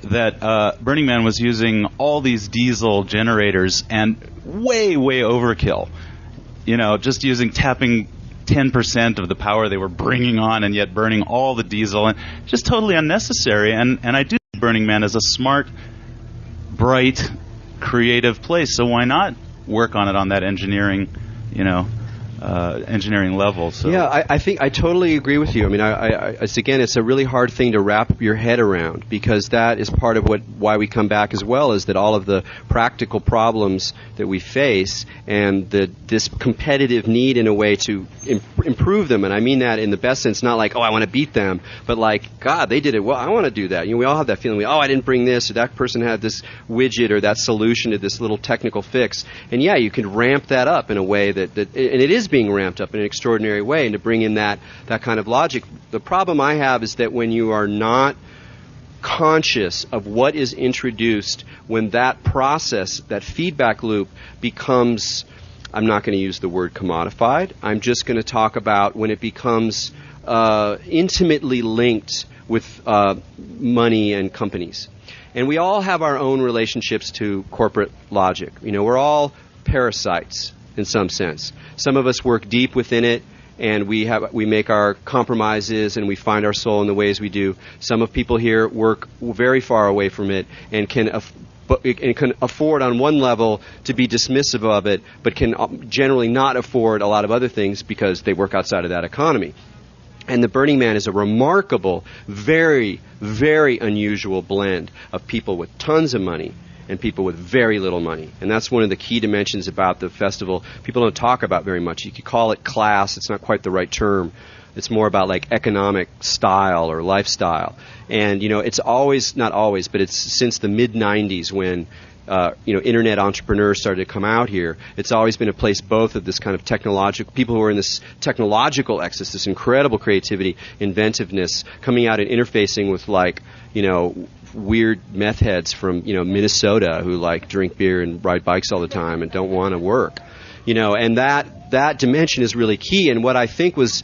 That Burning Man was using all these diesel generators and way overkill. Just tapping 10% of the power they were bringing on, and yet burning all the diesel, and just totally unnecessary. And I do see Burning Man as a smart, bright, creative place. So why not work on it on that engineering level? So.
Yeah, I think I totally agree with you. I mean, it's a really hard thing to wrap your head around, because that is part of why we come back as well, is that all of the practical problems that we face and this competitive need in a way to improve them, and I mean that in the best sense, not like, I want to beat them, but like, God, they did it well, I want to do that. We all have that feeling, I didn't bring this, or that person had this widget or that solution to this little technical fix, and yeah, you can ramp that up in a way that and it is being ramped up in an extraordinary way, and to bring in that kind of logic. The problem I have is that when you are not conscious of what is introduced, when that process, that feedback loop becomes, I'm not going to use the word commodified, I'm just going to talk about when it becomes intimately linked with money and companies. And we all have our own relationships to corporate logic. We're all parasites in some sense. Some of us work deep within it, and we make our compromises, and we find our soul in the ways we do. Some of people here work very far away from it and can afford on one level to be dismissive of it, but can generally not afford a lot of other things because they work outside of that economy. And the Burning Man is a remarkable, very, very unusual blend of people with tons of money and people with very little money. And that's one of the key dimensions about the festival people don't talk about very much. You could call it class. It's not quite the right term. It's more about like economic style or lifestyle. And, it's always, not always, but it's since the mid-'90s when internet entrepreneurs started to come out here. It's always been a place both of this kind of technological, people who are in this technological excess, this incredible creativity, inventiveness, coming out and interfacing with weird meth heads from Minnesota who drink beer and ride bikes all the time and don't want to work, and that dimension is really key. And what I think was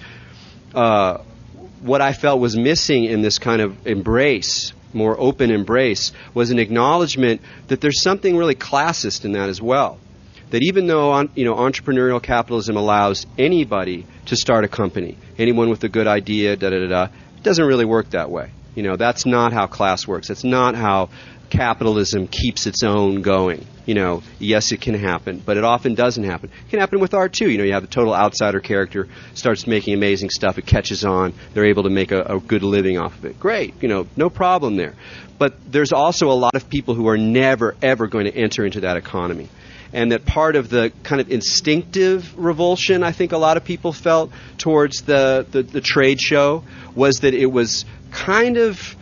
what I felt was missing in this kind of embrace, more open embrace, was an acknowledgement that there's something really classist in that as well. That even though entrepreneurial capitalism allows anybody to start a company, anyone with a good idea, it doesn't really work that way. That's not how class works. That's not how capitalism keeps its own going. Yes, it can happen, but it often doesn't happen. It can happen with art, too. You have a total outsider character, starts making amazing stuff, it catches on, they're able to make a good living off of it. Great, no problem there. But there's also a lot of people who are never, ever going to enter into that economy. And that part of the kind of instinctive revulsion I think a lot of people felt towards the trade show was that it was kind of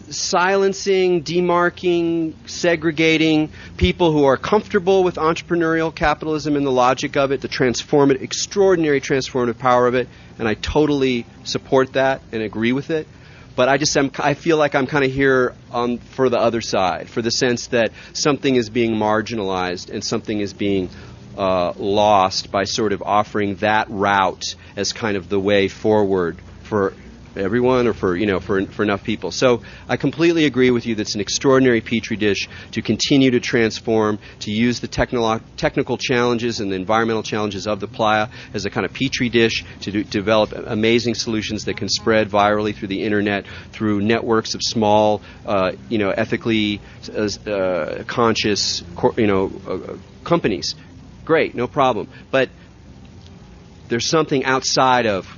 silencing, demarking, segregating people who are comfortable with entrepreneurial capitalism and the logic of it, the extraordinary transformative power of it, and I totally support that and agree with it. But I feel like I'm kind of here for the other side, for the sense that something is being marginalized and something is being lost by sort of offering that route as kind of the way forward for everyone or for enough people. So I completely agree with you. That's an extraordinary petri dish to continue to transform, to use the technical challenges and the environmental challenges of the playa as a kind of petri dish to develop amazing solutions that can spread virally through the internet, through networks of small, ethically conscious, companies. Great, no problem. But there's something outside of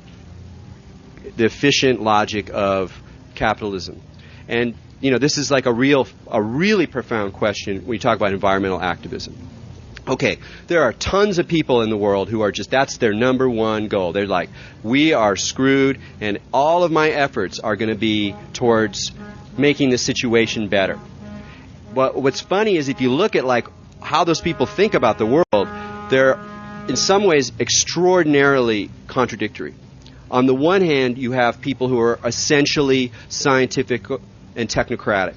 the efficient logic of capitalism. And, this is like a really profound question when you talk about environmental activism. Okay, there are tons of people in the world who are that's their number one goal. They're like, we are screwed, and all of my efforts are going to be towards making the situation better. But what's funny is if you look at how those people think about the world, they're in some ways extraordinarily contradictory. On the one hand, you have people who are essentially scientific and technocratic,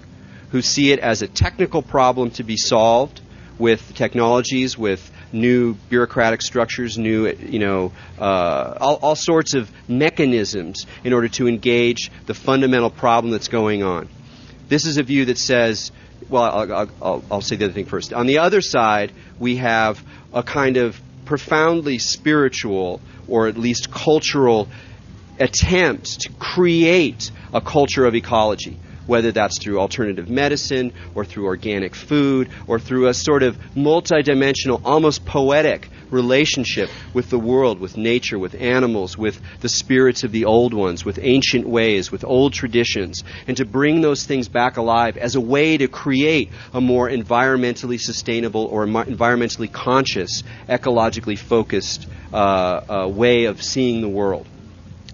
who see it as a technical problem to be solved with technologies, with new bureaucratic structures, new, all sorts of mechanisms in order to engage the fundamental problem that's going on. This is a view that says, well, I'll say the other thing first. On the other side, we have a kind of profoundly spiritual, or at least cultural, attempt to create a culture of ecology, whether that's through alternative medicine or through organic food or through a sort of multidimensional, almost poetic relationship with the world, with nature, with animals, with the spirits of the old ones, with ancient ways, with old traditions, and to bring those things back alive as a way to create a more environmentally sustainable or environmentally conscious, ecologically focused way of seeing the world.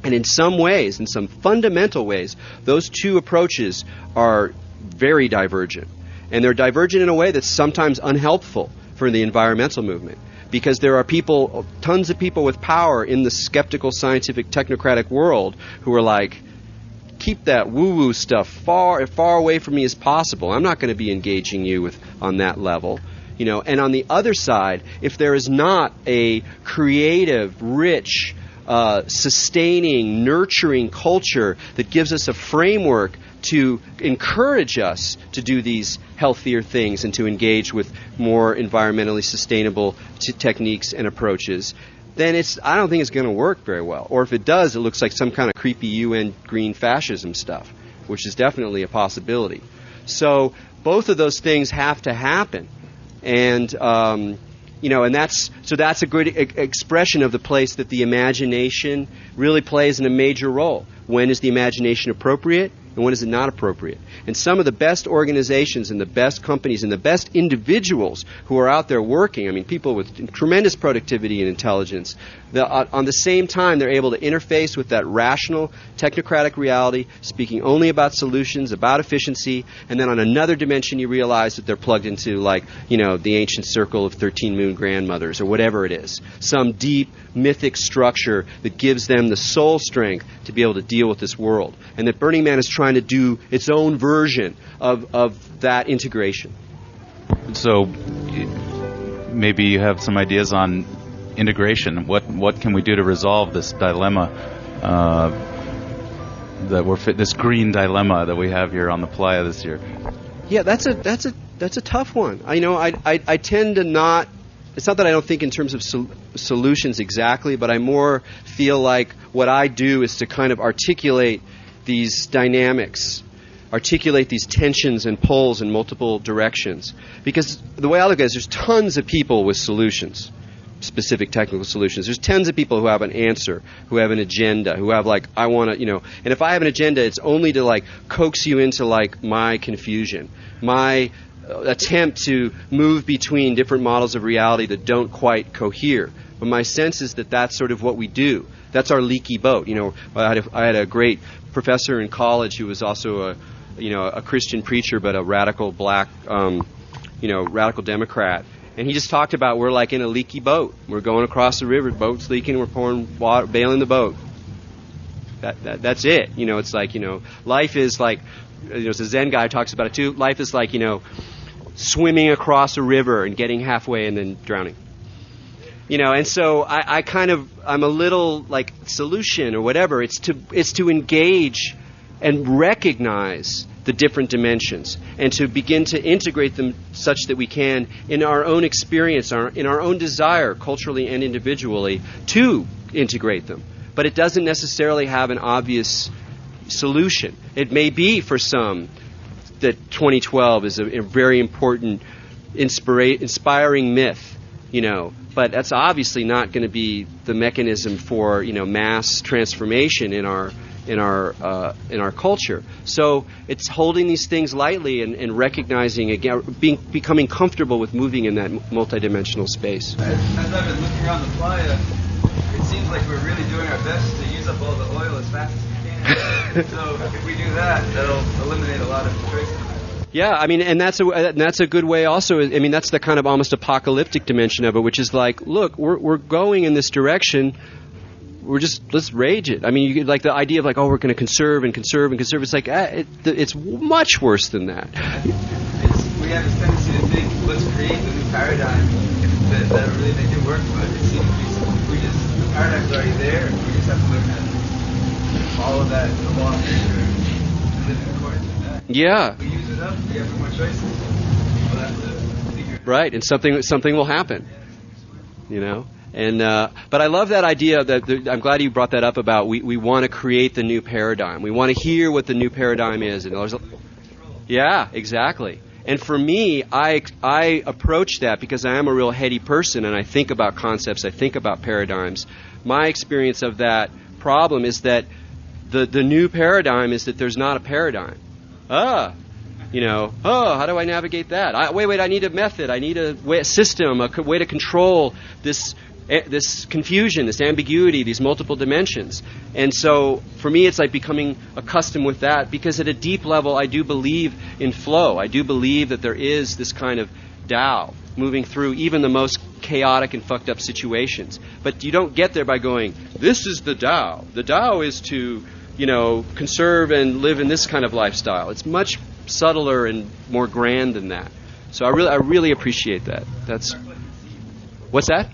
And in some ways, in some fundamental ways, those two approaches are very divergent. And they're divergent in a way that's sometimes unhelpful for the environmental movement. Because there are people, tons of people with power in the skeptical, scientific, technocratic world who are like, keep that woo-woo stuff far away from me as possible. I'm not going to be engaging you on that level. And on the other side, if there is not a creative, rich, sustaining, nurturing culture that gives us a framework to encourage us to do these healthier things and to engage with more environmentally sustainable techniques and approaches, then I don't think it's going to work very well. Or if it does, it looks like some kind of creepy UN green fascism stuff, which is definitely a possibility. So both of those things have to happen. And and that's a good expression of the place that the imagination really plays in a major role. When is the imagination appropriate, and when is it not appropriate? And some of the best organizations and the best companies and the best individuals who are out there working, people with tremendous productivity and intelligence, on the same time they're able to interface with that rational, technocratic reality, speaking only about solutions, about efficiency, and then on another dimension you realize that they're plugged into the ancient circle of 13 moon grandmothers or whatever it is. Some deep, mythic structure that gives them the soul strength to be able to deal with this world. And that Burning Man is trying to do its own version of that integration.
So maybe you have some ideas on integration. What can we do to resolve this dilemma this green dilemma that we have here on the playa this year?
Yeah, that's a tough one. I tend to not. It's not that I don't think in terms of solutions exactly, but I more feel like what I do is to kind of articulate these dynamics, articulate these tensions and pulls in multiple directions. Because the way I look at it is there's tons of people with solutions, specific technical solutions. There's tons of people who have an answer, who have an agenda, who have I want to, and if I have an agenda, it's only to coax you into my confusion, my attempt to move between different models of reality that don't quite cohere. But my sense is that that's sort of what we do. That's our leaky boat. I had a great professor in college who was also a Christian preacher, but a radical black, radical Democrat. And he just talked about we're like in a leaky boat. We're going across the river, boat's leaking, we're pouring water, bailing the boat. That's it. It's life is it's a Zen guy who talks about it too. Life is swimming across a river and getting halfway and then drowning. And so I'm a little like solution or whatever. It's to engage and recognize the different dimensions and to begin to integrate them such that we can, in our own experience, in our own desire, culturally and individually, to integrate them. But it doesn't necessarily have an obvious solution. It may be for some that 2012 is a very important, inspiring myth, but that's obviously not going to be the mechanism for mass transformation in our culture. So it's holding these things lightly and recognizing again, becoming comfortable with moving in that multidimensional space.
As I've been looking around the playa, it seems like we're really doing our best to use up all the oil as fast as we can. So if we do that, that'll eliminate a lot of choices.
Yeah, and that's a good way also. That's the kind of almost apocalyptic dimension of it, which is like, look, we're going in this direction. Let's rage it. You get like the idea of like, oh, we're going to conserve and conserve and conserve. It's like it's much worse than that.
We have this tendency to think, let's create the new paradigm that'll really make it work, but it seems the paradigm's already there. We just have to learn how to follow that along and live in accordance with that.
Yeah.
If we use it up, we have no more choices. We'll have to figure it out.
Right, and something will happen. But I love that idea that I'm glad you brought that up about we want to create the new paradigm. We want to hear what the new paradigm is. Yeah, exactly. And for me, I approach that because I am a real heady person and I think about concepts, I think about paradigms. My experience of that problem is that the new paradigm is that there's not a paradigm. How do I navigate that? Wait, I need a method. I need a system, a way to control this confusion, this ambiguity, these multiple dimensions. And so for me, it's like becoming accustomed with that because at a deep level, I do believe in flow. I do believe that there is this kind of Tao moving through even the most chaotic and fucked up situations. But you don't get there by going, this is the Tao. The Tao is to, conserve and live in this kind of lifestyle. It's much subtler and more grand than that. So I really appreciate that. What's that?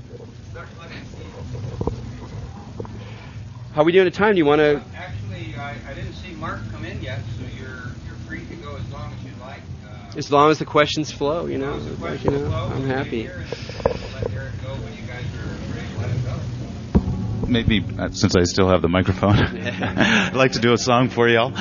How are we doing at time? Do you want to?
Actually, I didn't see Mark come in yet, so you're free to go as long as you like.
As long as the questions flow,
As long as the questions flow,
I'm happy.
Let Erik go when you guys are ready to let him go.
Maybe since I still have the microphone, I'd like to do a song for y'all.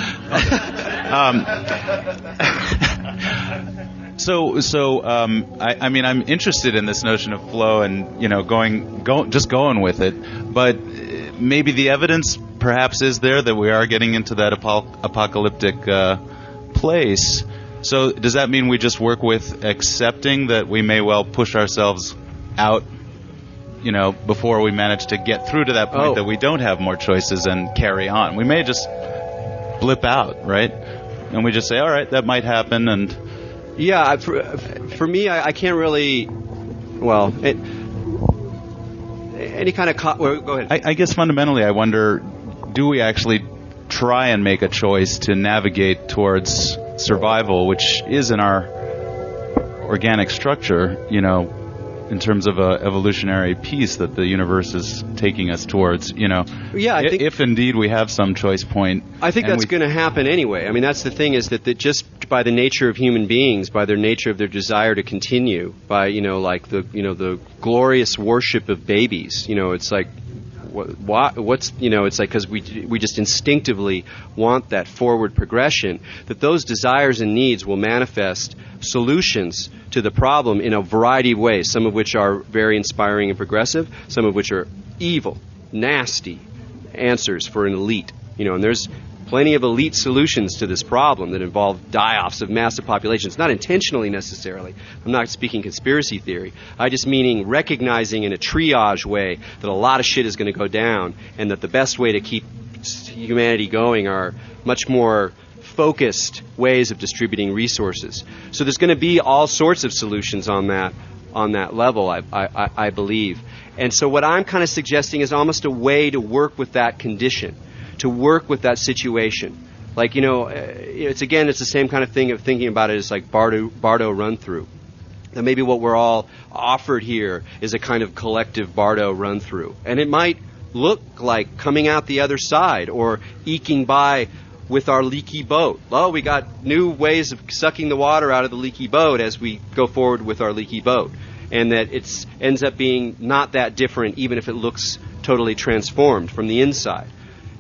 I'm interested in this notion of flow and going with it, but maybe the evidence perhaps is there that we are getting into that apocalyptic place. So does that mean we just work with accepting that we may well push ourselves out, before we manage to get through to that point that we don't have more choices and carry on? We may just blip out, right? And we just say, all right, that might happen. And
yeah, for me, I can't really. Well, any kind of go ahead.
I guess fundamentally, I wonder, do we actually try and make a choice to navigate towards survival, which is in our organic structure, in terms of a evolutionary piece that the universe is taking us towards, Yeah, I think if indeed we have some choice point.
I think that's going to happen anyway. That's the thing is that just by the nature of human beings, by their nature of their desire to continue, by, the glorious worship of babies, it's like, it's like because we just instinctively want that forward progression, that those desires and needs will manifest solutions to the problem in a variety of ways, some of which are very inspiring and progressive, some of which are evil, nasty answers for an elite. And there's plenty of elite solutions to this problem that involve die-offs of massive populations, not intentionally necessarily. I'm not speaking conspiracy theory. I just meaning recognizing in a triage way that a lot of shit is going to go down and that the best way to keep humanity going are much more focused ways of distributing resources. So there's going to be all sorts of solutions on that level, I believe. And so what I'm kind of suggesting is almost a way to work with that condition, to work with that situation. Like, it's the same kind of thing of thinking about it as like Bardo run-through. that maybe what we're all offered here is a kind of collective Bardo run-through. And it might look like coming out the other side or eking by with our leaky boat. Oh, we got new ways of sucking the water out of the leaky boat as we go forward with our leaky boat. And that it ends up being not that different, even if it looks totally transformed from the inside.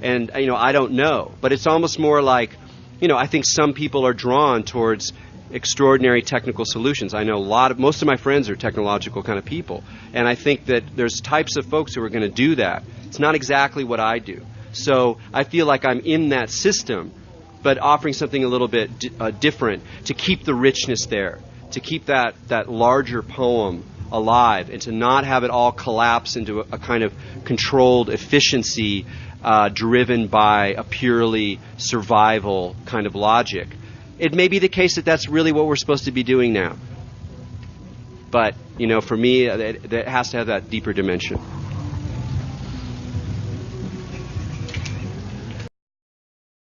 And, I don't know. But it's almost more like, I think some people are drawn towards extraordinary technical solutions. I know most of my friends are technological kind of people. And I think that there's types of folks who are going to do that. It's not exactly what I do. So I feel like I'm in that system, but offering something a little bit different to keep the richness there, to keep that larger poem alive, and to not have it all collapse into a kind of controlled efficiency driven by a purely survival kind of logic. It may be the case that that's really what we're supposed to be doing now. But, for me, that has to have that deeper dimension.